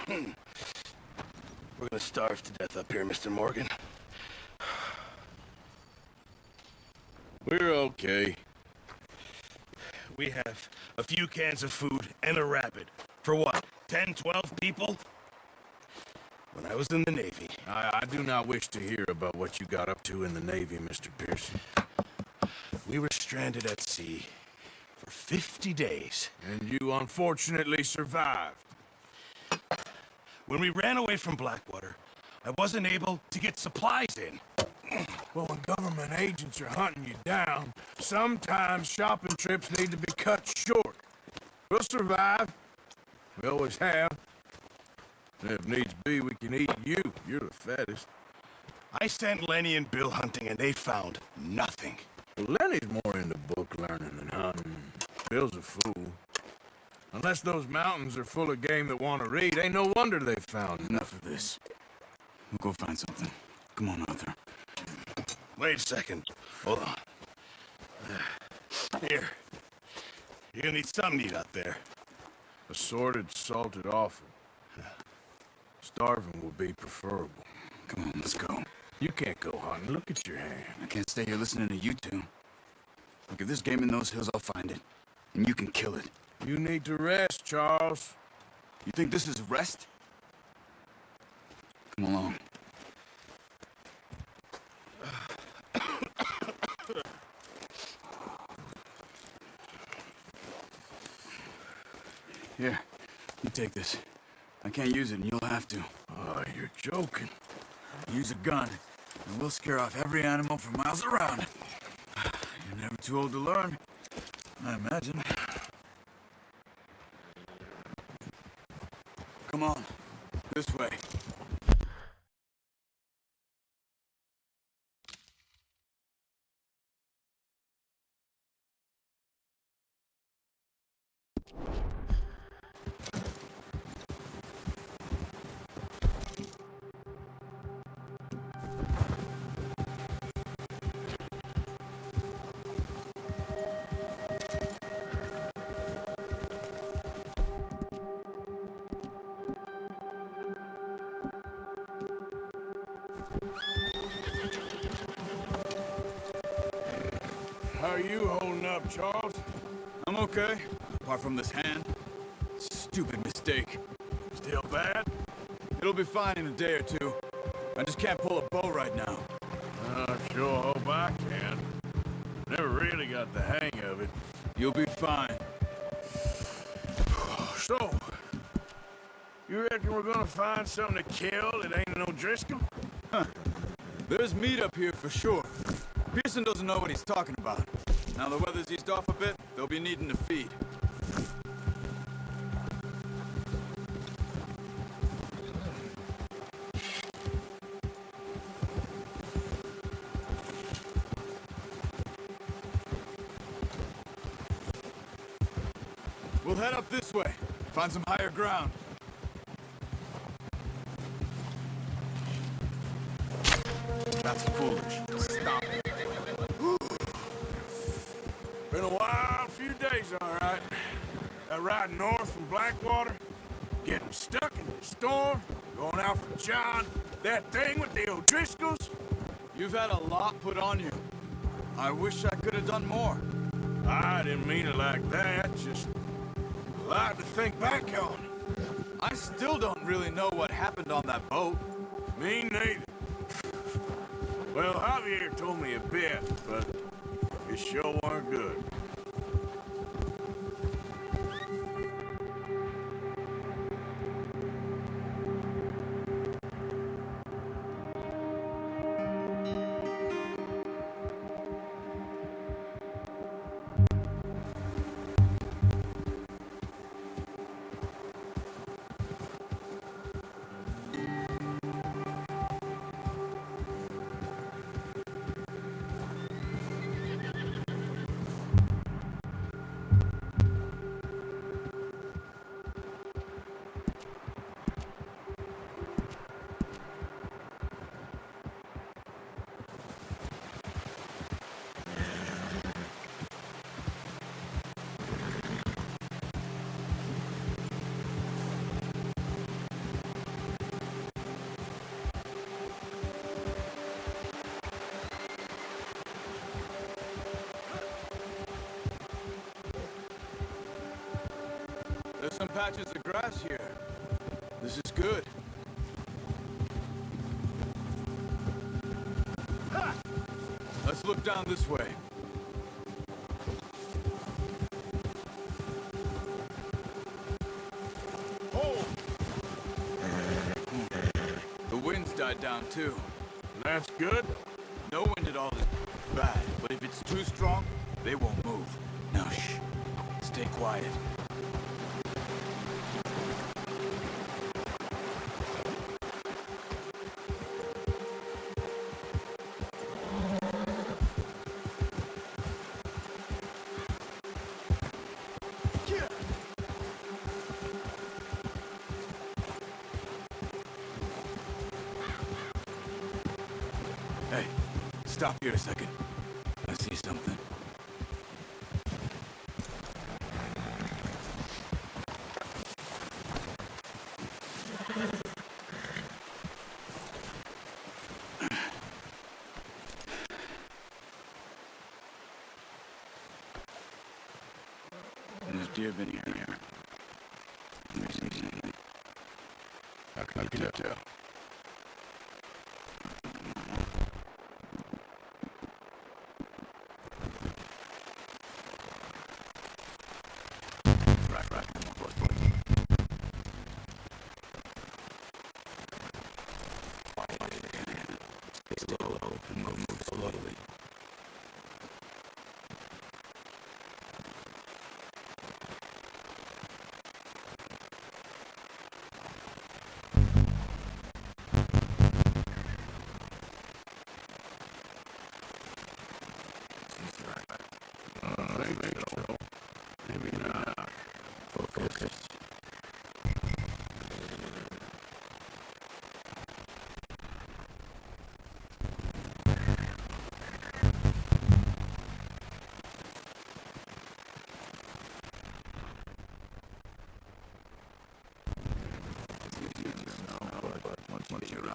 We're gonna starve to death up here, Mr. Morgan. We're okay. We have a few cans of food and a rabbit. For what, 10, 12 people? When I was in the Navy. I do not wish to hear about what you got up to in the Navy, Mr. Pearson. We were stranded at sea for 50 days. And you unfortunately survived. When we ran away from Blackwater, I wasn't able to get supplies in. Well, when government agents are hunting you down, sometimes shopping trips need to be cut short. We'll survive. We always have. And if needs be, we can eat you. You're the fattest. I sent Lenny and Bill hunting, and they found nothing. Well, Lenny's more into book learning than hunting. Bill's a fool. Unless those mountains are full of game that want to read, ain't no wonder they found Enough of this. We'll go find something. Come on, Arthur. Wait a second. Hold on. Here. You're gonna need something to eat out there. assorted, salted offal. Starving will be preferable. Come on, let's go. You can't go hunting. Look at your hand. I can't stay here listening to you two. Look, if there's game in those hills, I'll find it. And you can kill it. You need to rest, Charles. You think this is rest? Come along. Here, you take this. I can't use it, and you'll have to. Oh, you're joking. Use a gun, and we'll scare off every animal for miles around. You're never too old to learn, I imagine. Come on, this way. How are you holding up, Charles? I'm okay, apart from this hand. Stupid mistake. Still bad? It'll be fine in a day or two. I just can't pull a bow right now. I sure hope I can. Never really got the hang of it. You'll be fine. So, you reckon we're gonna find something to kill that ain't no Driscoll? Huh. There's meat up here for sure. Pearson doesn't know what he's talking about. Now the weather's eased off a bit, they'll be needing to feed. We'll head up this way, find some higher ground. That's foolish. Stop it. Been a wild few days, all right. That ride north from Blackwater, getting stuck in the storm, going out for John, that thing with the O'Driscolls. You've had a lot put on you. I wish I could have done more. I didn't mean it like that, just a lot to think back on. I still don't really know what happened on that boat. Me neither. Well, Javier told me a bit, but it sure weren't good. some patches of grass here. This is good. Ha! Let's look down this way. Oh! The wind's died down too. That's good. No wind at all is bad, but if it's too strong, they won't move. Now shh. Stay quiet. Hey, stop here a second. I see something. There's deer been here. How can you tell? Right. Stay low and move slowly. Maybe not. Focus. Once you're right.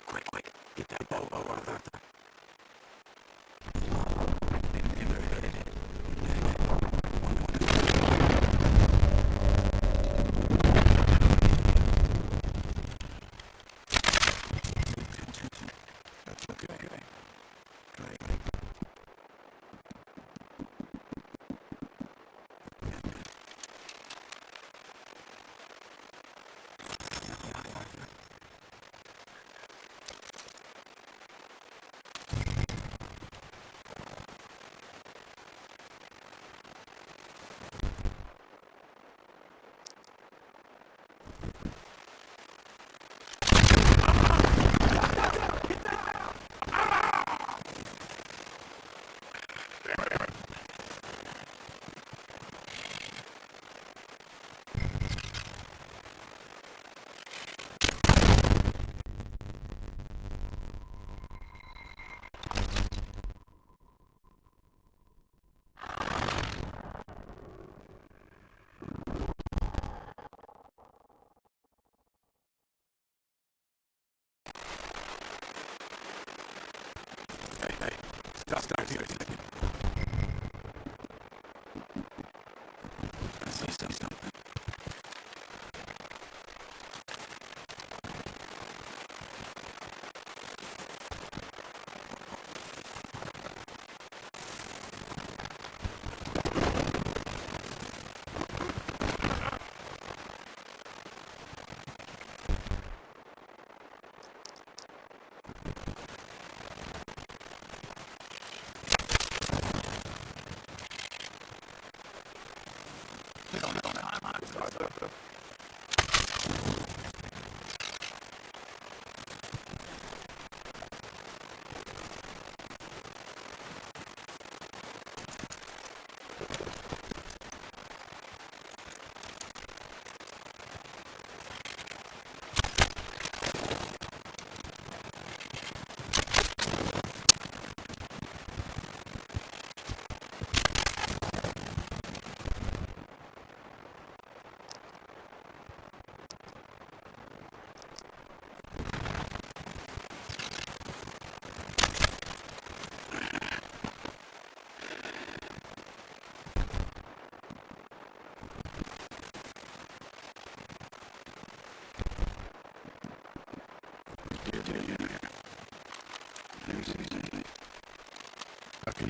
Quick, get that bow over there. That's okay.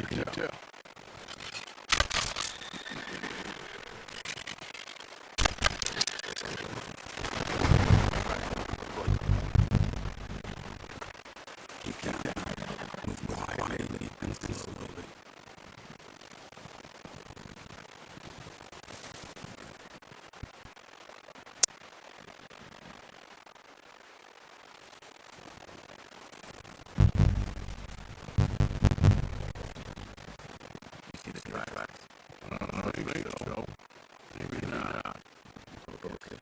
can tell. Maybe not. Focus.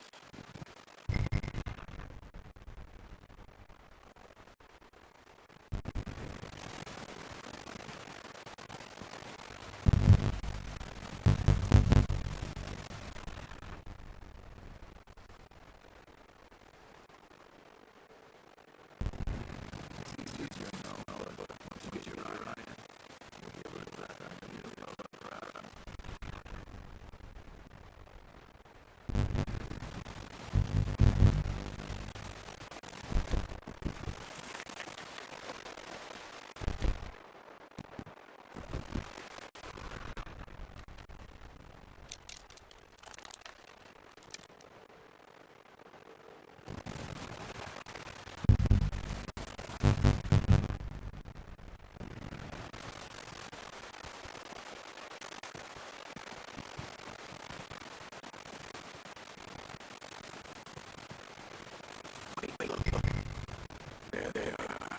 Look. There they are.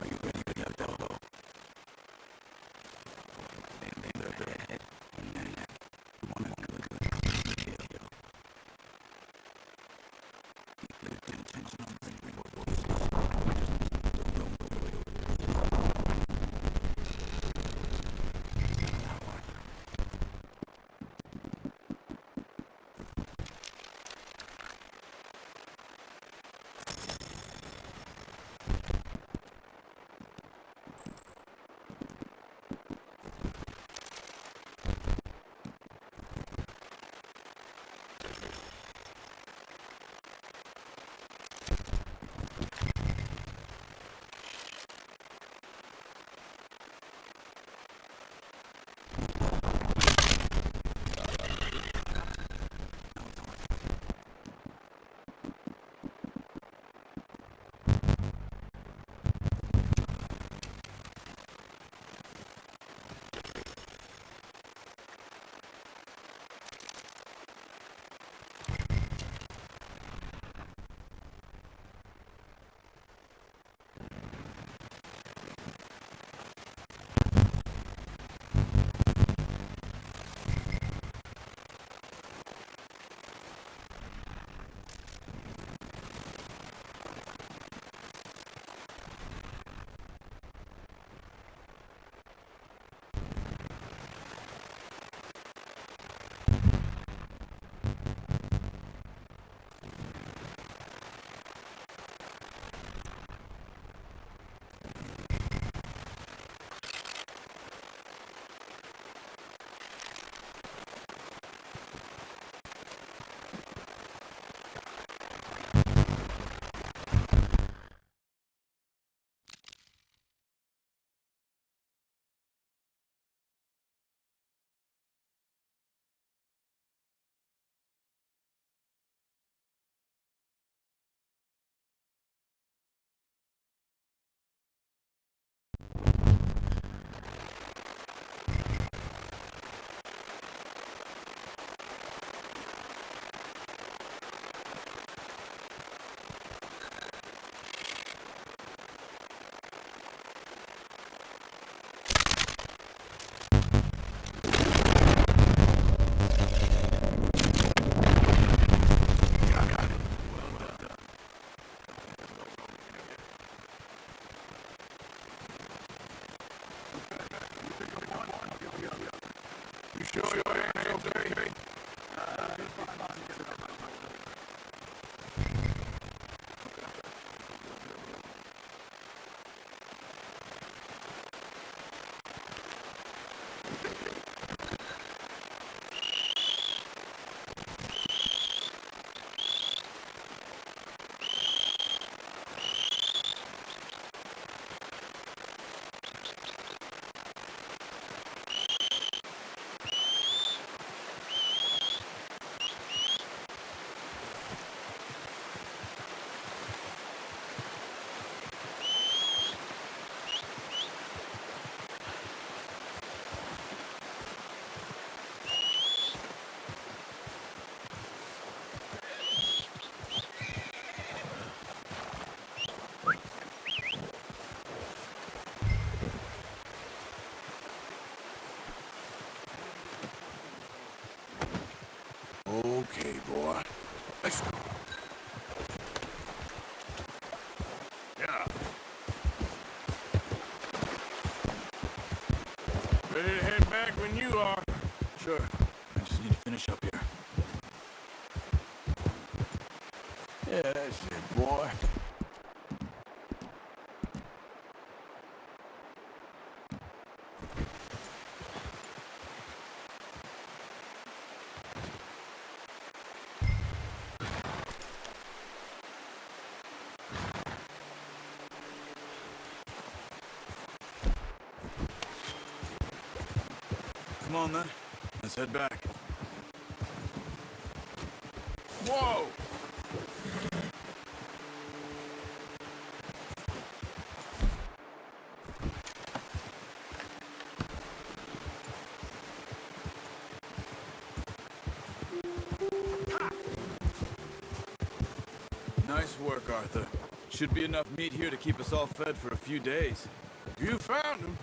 Are you ready for that dog? They're dead. And then you want to good kill. Keep your attention on bringing your voices. Don't go away. Ready to head back when you are. Sure. I just need to finish up here. Yeah, that's it, boy. Come on, then. Let's head back. Whoa! Nice work, Arthur. Should be enough meat here to keep us all fed for a few days. You found him.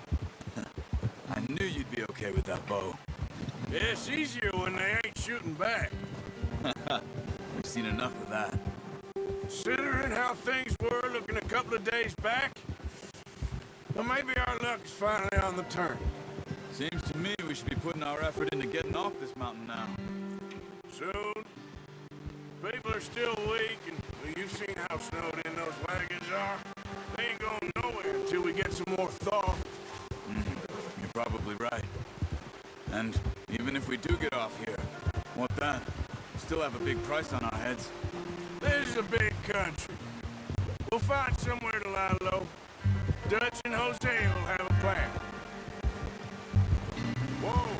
I knew you'd be okay with that bow. Yeah, it's easier when they ain't shooting back. We've seen enough of that. Considering how things were looking a couple of days back, well, maybe our luck is finally on the turn. Seems to me we should be putting our effort into getting off this mountain now. Soon. People are still weak, and well, you've seen how snowed in those wagons are. They ain't going nowhere until we get some more thaw. You're probably right. And even if we do get off here, what then? We still have a big price on our heads. This is a big country. We'll find somewhere to lie low. Dutch and Jose will have a plan. Whoa!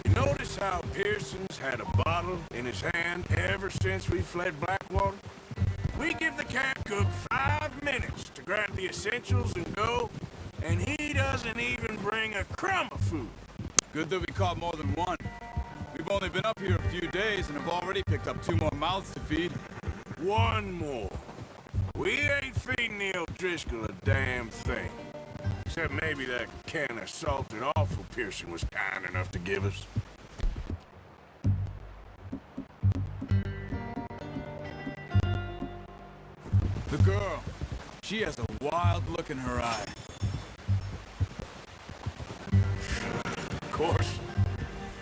You notice how Pearson's had a bottle in his hand ever since we fled Blackwater? We give the camp cook 5 minutes to grab the essentials and go, and he doesn't even bring a crumb of food. Good that we caught more than one. We've only been up here a few days and have already picked up 2 more mouths to feed. One more. We ain't feeding the O'Driscoll a damn thing. Except maybe that can of salted offal Pearson was kind enough to give us. The girl, she has a wild look in her eye. Of course.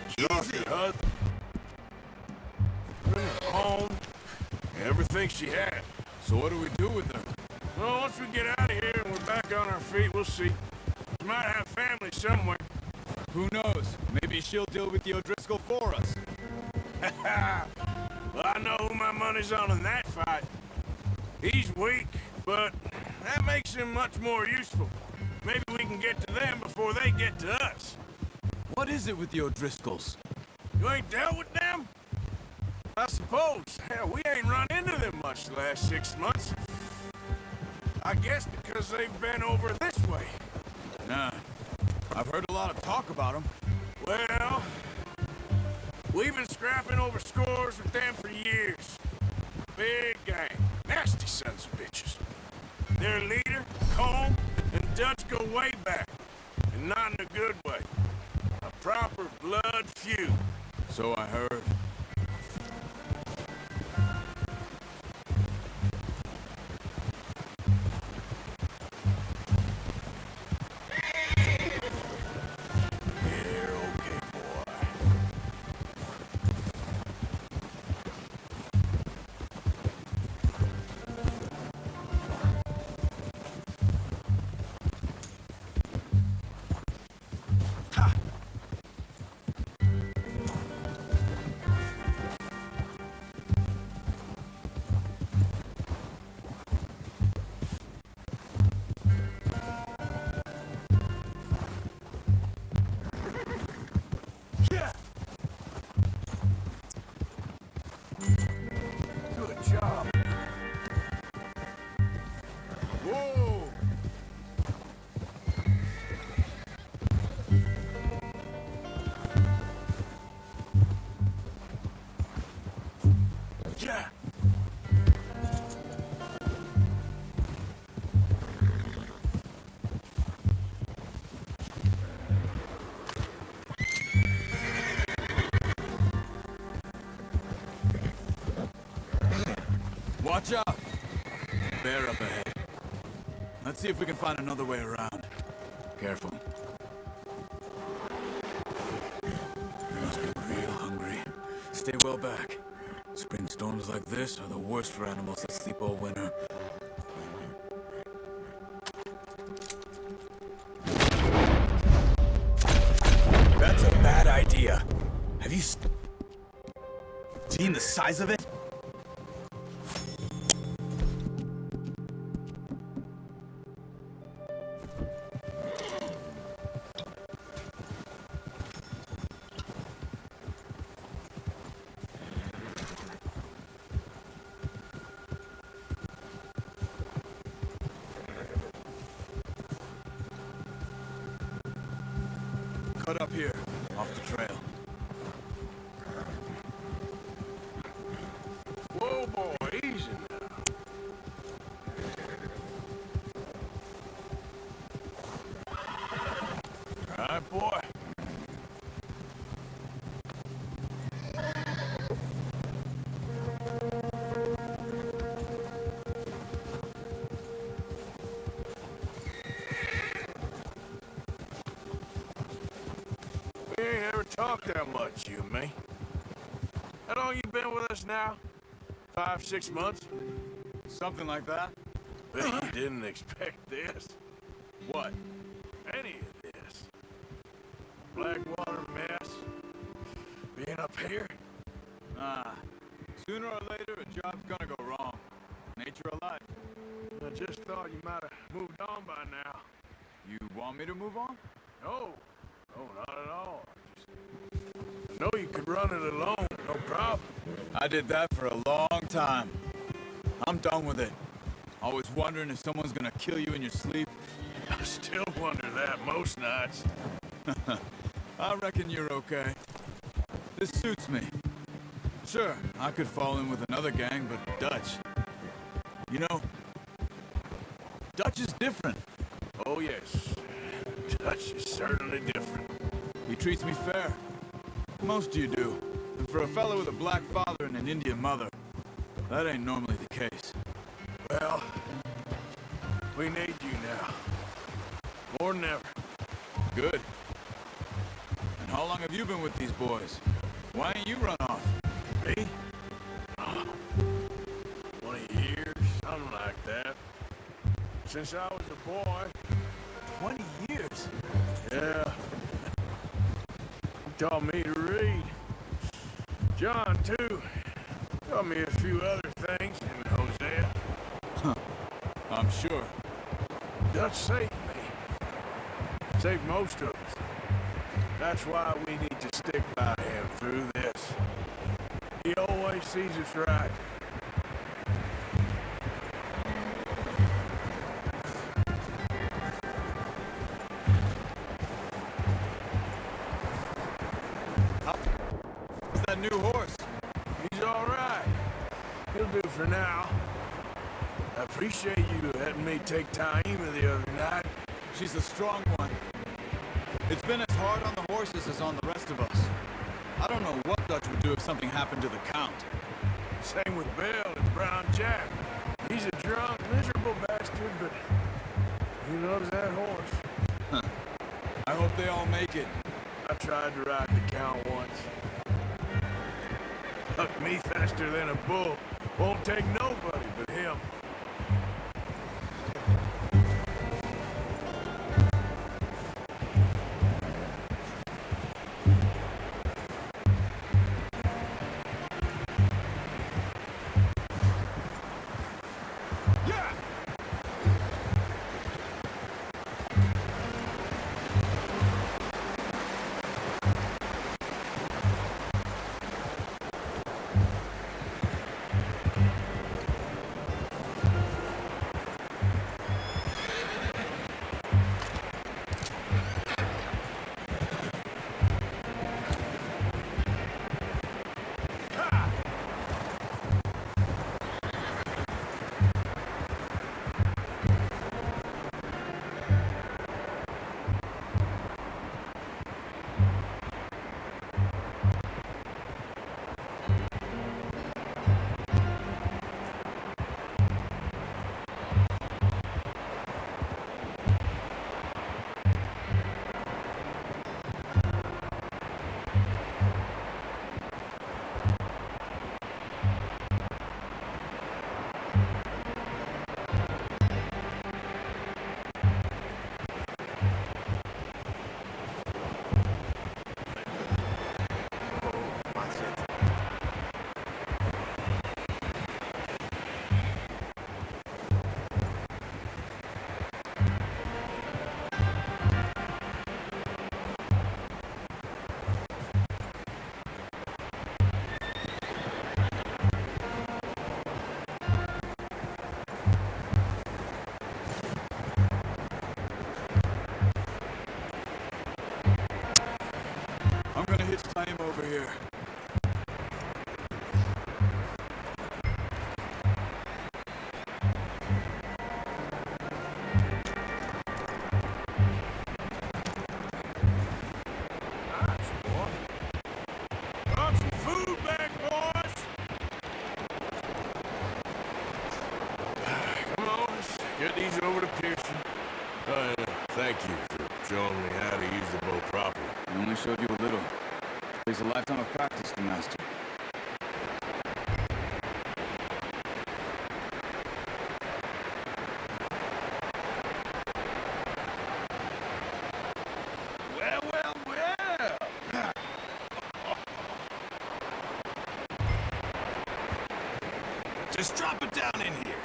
She lost her husband, her home, everything she had. So what do we do with her? Well, once we get out of here and we're back on our feet, we'll see. She might have family somewhere. Who knows? Maybe she'll deal with the O'Driscoll for us. Well, I know who my money's on in that fight. He's weak, but that makes him much more useful. Maybe we can get to them before they get to us. What is it with the O'Driscolls? You ain't dealt with them? I suppose. Hell, we ain't run into them much the last 6 months. I guess because they've been over this way. Nah. I've heard a lot of talk about them. Well, we've been scrapping over scores with them for years. Big gang. Nasty sons of bitches. Their leader, Colm, and Dutch go way back. And not in a good way. A proper blood feud. So I heard. You're okay, boy. Yeah. Good job. Whoa. Yeah. Watch out! bear up ahead. Let's see if we can find another way around. Careful. You must be real hungry. Stay well back. Spring storms like this are the worst for animals that sleep all winter. That's a bad idea. Have you seen the size of it? Cut up here, off the trail. Whoa, boy, easy now. All right, boy. We ain't ever talked that much, you and me. How long you been with us now? 5, 6 months? Something like that? Bet you didn't expect this. What? Any of this. Blackwater mess. Being up here. Ah, sooner or later a job's gonna go wrong. Nature of life. I just thought you might have moved on by now. You want me to move on? No. No, not at all. I know you could run it alone, no problem. I did that for a long time. I'm done with it. Always wondering if someone's gonna kill you in your sleep. I still wonder that most nights. I reckon you're okay. This suits me. Sure, I could fall in with another gang, but Dutch. You know, Dutch is different. Oh, yes. Dutch is certainly different. He treats me fair. Most of you do. And for a fellow with a black father and an Indian mother, that ain't normally the case. Well, we need you now. More than ever. Good. And how long have you been with these boys? Why ain't you run off? Me? Oh, 20 years, something like that. Since I was a boy. 20 years? Yeah. He taught me to read. John, too. Taught me a few other things, him and Hosea. I'm sure. Dutch saved me. Saved most of us. That's why we need to stick by him through this. He always sees us right. How's that new horse? He's all right. He'll do for now. I appreciate you letting me take Taima the other night. She's a strong one. It's been as hard on the horses as on the rest of us. I don't know what Dutch would do if something happened to the Count. Same with Bell and Brown Jack. He's a drunk, miserable bastard, but he loves that horse. I hope they all make it. I tried to ride the Count once. Hucked me faster than a bull. Won't take nobody but him. here. Nice, boy. Brought some food back, boys. Come on, let's get these over to Pearson. Thank you for showing me how to use the bow properly. I only showed you a little. Takes a lifetime of practice to master. Well, well, well. Just drop it down in here.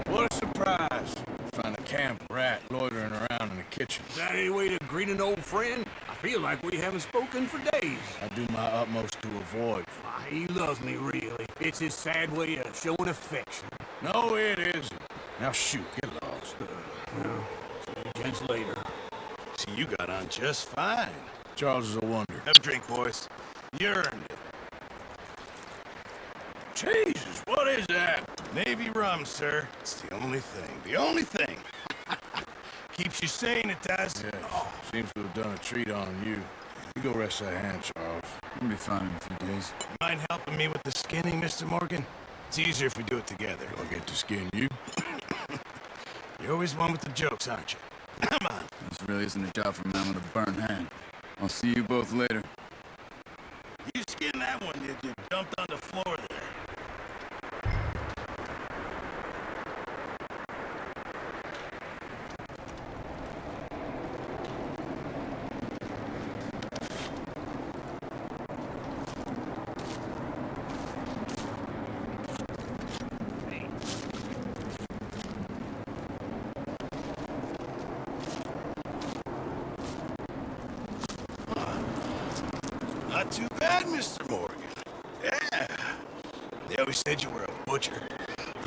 What a surprise. Found a camp rat loitering around in the kitchen. Is that any way to greet an old friend? I feel like we haven't spoken for days. I do my utmost to avoid. Why, he loves me, really. It's his sad way of showing affection. No, it isn't. Now shoot, get lost. Well, see you gents later. See, you got on just fine. Charles is a wonder. Have a drink, boys. You earned it. Jesus, what is that? Navy rum, sir. It's the only thing. The only thing. Keeps you sane, it does. Yeah, seems to have done a treat on you. You go rest that hand, Charles. We'll be fine in a few days. Mind helping me with the skinning, Mr. Morgan? It's easier if we do it together. I'll get to skin you. You're always one with the jokes, aren't you? Come on. This really isn't a job for a man with a burned hand. I'll see you both later. You skinned that one, you dumped on the floor there. Not too bad, Mr. Morgan. Yeah. They always said you were a butcher.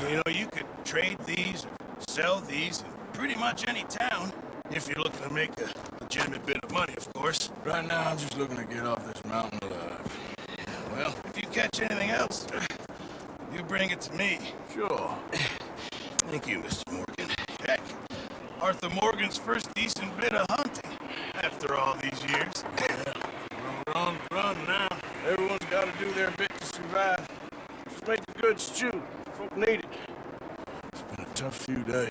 You know, you could trade these or sell these in pretty much any town. If you're looking to make a legitimate bit of money, of course. Right now, I'm just looking to get off this mountain alive. Well, if you catch anything else, you bring it to me. Sure. Thank you, Mr. Morgan. Heck, Arthur Morgan's first decent bit of hunting after all these years. We're on the run now. Everyone's got to do their bit to survive. Just make a good stew. Folk need it. It's been a tough few days.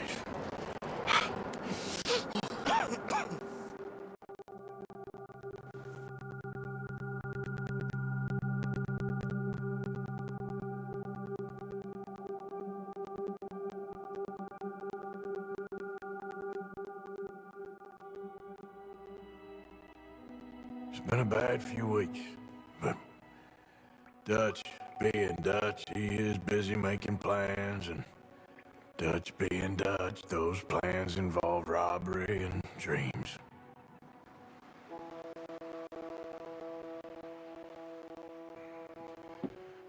It's been a bad few weeks, but Dutch being Dutch, he is busy making plans, and Dutch being Dutch, those plans involve robbery and dreams.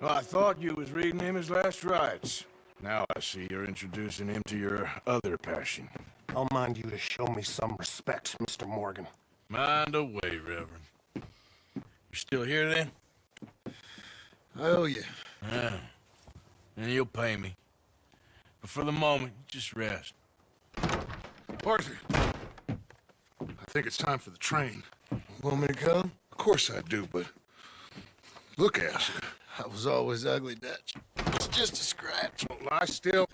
Well, I thought you was reading him his last rites. Now I see you're introducing him to your other passion. I'll mind you to show me some respect, Mr. Morgan. Mind away, Reverend. You still here, then? I owe you. Yeah. And you'll pay me. But for the moment, just rest. Arthur, I think it's time for the train. Want me to come? Of course I do, but look at you. I was always ugly, Dutch. It's just a scratch. Don't lie still.